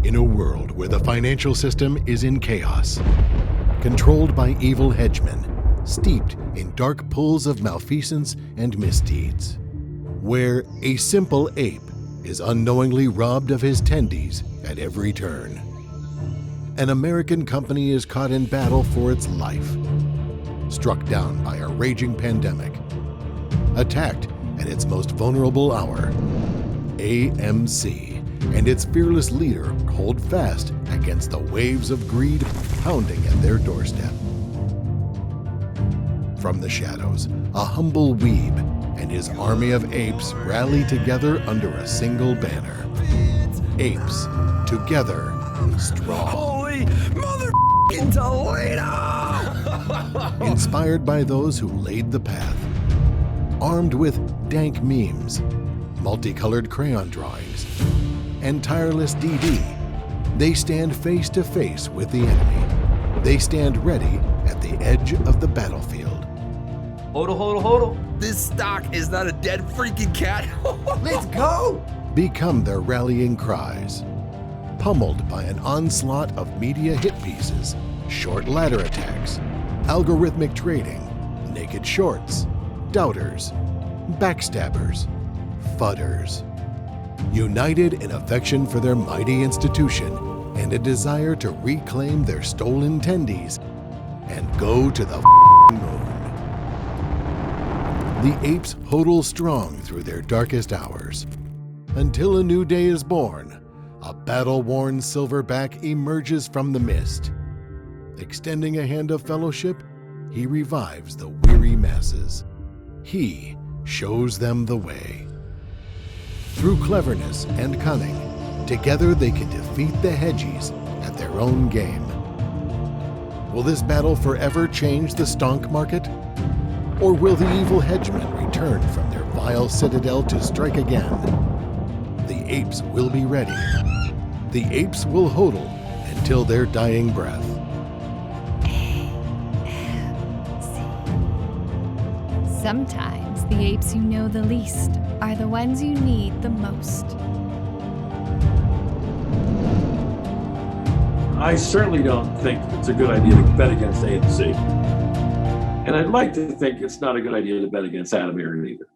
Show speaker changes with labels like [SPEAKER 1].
[SPEAKER 1] In a world where the financial system is in chaos, controlled by evil hedgemen, steeped in dark pools of malfeasance and misdeeds, where a simple ape is unknowingly robbed of his tendies at every turn, an American company is caught in battle for its life, struck down by a raging pandemic, attacked at its most vulnerable hour. AMC and its fearless leader hold fast against the waves of greed pounding at their doorstep. From the shadows, a humble weeb and his army of apes rally together under a single banner. Apes, together, strong.
[SPEAKER 2] Holy mother***ing Toledo!
[SPEAKER 1] Inspired by those who laid the path. Armed with dank memes, multicolored crayon drawings, and tireless DD, they stand face to face with the enemy. They stand ready at the edge of the battlefield.
[SPEAKER 3] Hold.
[SPEAKER 2] This stock is not a dead freaking cat. Let's go!
[SPEAKER 1] Become their rallying cries. Pummeled by an onslaught of media hit pieces, short ladder attacks, algorithmic trading, naked shorts, doubters, backstabbers, fudders. United in affection for their mighty institution and a desire to reclaim their stolen tendies and go to the moon. The apes hodl strong through their darkest hours. Until a new day is born, a battle-worn Silverback emerges from the mist. Extending a hand of fellowship, he revives the weary masses. He shows them the way. Through cleverness and cunning, together they can defeat the hedgies at their own game. Will this battle forever change the stonk market? Or will the evil hedgemen return from their vile citadel to strike again? The apes will be ready. The apes will hodl until their dying breath.
[SPEAKER 4] Sometimes the apes you know the least are the ones you need the most.
[SPEAKER 3] I certainly don't think it's a good idea to bet against AMC. And I'd like to think it's not a good idea to bet against Adam Aaron either.